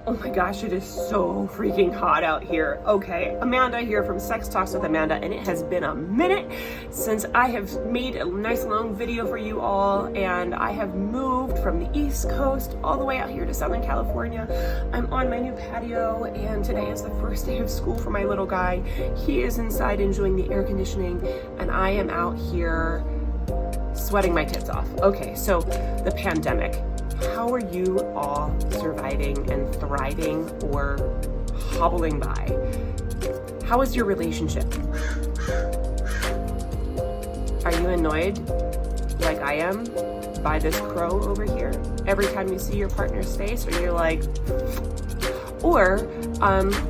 Oh my gosh, it is so freaking hot out here. Okay, Amanda here from Sex Talks with Amanda, and it has been a minute since I have made a nice long video for you all, and I have moved from the East Coast all the way out here to Southern California. I'm on my new patio, and today is the first day of school for my little guy. He is inside enjoying the air conditioning, and I am out here sweating my tits off. Okay, so the pandemic. How are you all surviving and thriving or hobbling by? How is your relationship? Are you annoyed, like I am, by this crow over here every time you see your partner's face, or you're like, or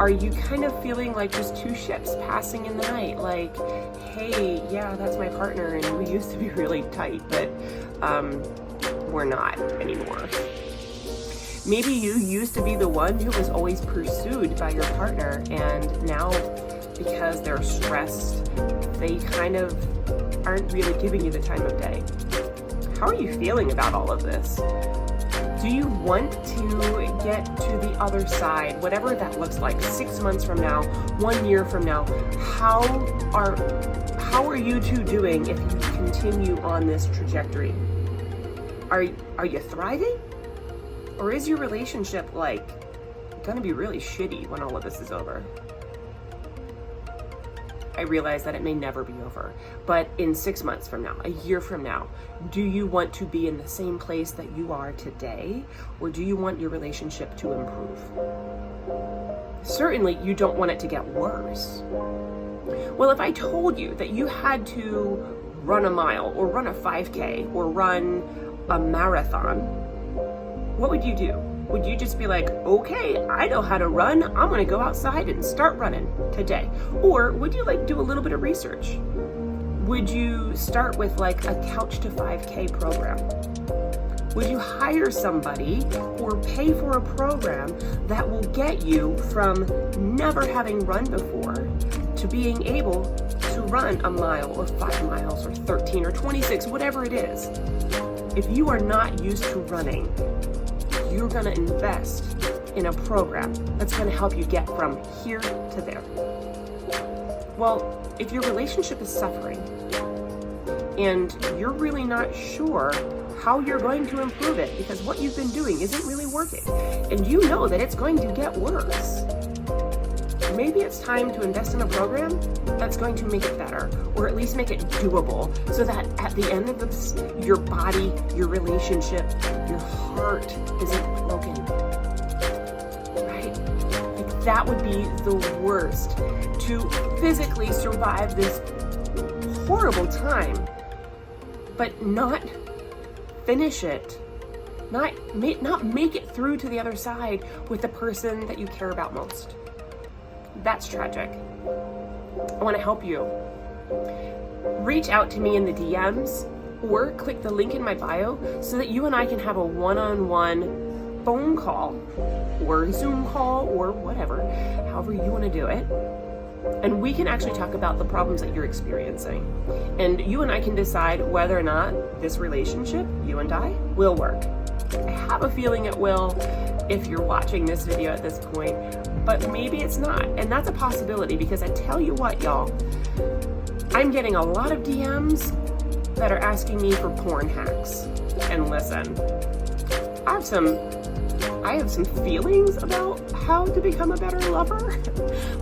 are you kind of feeling like just two ships passing in the night? Like, hey, yeah, that's my partner, and we used to be really tight, but we're not anymore. Maybe you used to be the one who was always pursued by your partner, and now because they're stressed, they kind of aren't really giving you the time of day. How are you feeling about all of this? Do you want to get to the other side, whatever that looks like, 6 months from now, 1 year from now? How are you two doing if you continue on this trajectory? Are you thriving? Or is your relationship like gonna be really shitty when all of this is over? I realize that it may never be over, but in 6 months from now, a year from now, do you want to be in the same place that you are today, or do you want your relationship to improve? Certainly, you don't want it to get worse. Well, if I told you that you had to run a mile, or run a 5K, or run a marathon, what would you do? Would you just be like, okay, I know how to run, I'm gonna go outside and start running today? Or would you like do a little bit of research? Would you start with like a couch to 5K program? Would you hire somebody or pay for a program that will get you from never having run before to being able to run a mile or 5 miles or 13 or 26, whatever it is? If you are not used to running, you're gonna invest in a program that's gonna help you get from here to there. Well, if your relationship is suffering and you're really not sure how you're going to improve it because what you've been doing isn't really working, and you know that it's going to get worse, maybe it's time to invest in a program that's going to make it better, or at least make it doable, so that at the end of this, your body, your relationship, your heart isn't broken, right? Like, that would be the worst, to physically survive this horrible time, but not finish it, not make it through to the other side with the person that you care about most. That's tragic. I want to help you. Reach out to me in the DMs or click the link in my bio so that you and I can have a one-on-one phone call or Zoom call or whatever, however you want to do it. And we can actually talk about the problems that you're experiencing. And you and I can decide whether or not this relationship, you and I, will work. I have a feeling it will if you're watching this video at this point, but maybe it's not. And that's a possibility, because I tell you what, y'all, I'm getting a lot of DMs that are asking me for porn hacks. And listen, I have some feelings about how to become a better lover,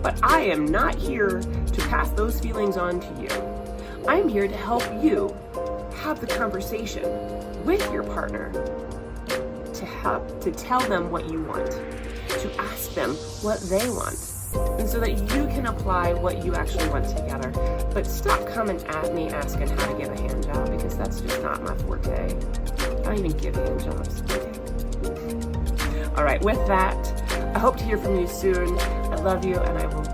but I am not here to pass those feelings on to you. I'm here to help you have the conversation with your partner, to tell them what you want, to ask them what they want, and so that you can apply what you actually want together. But stop coming at me asking how to give a hand job, because that's just not my forte. I don't even give hand jobs. Okay. All right, with that, I hope to hear from you soon. I love you, and I will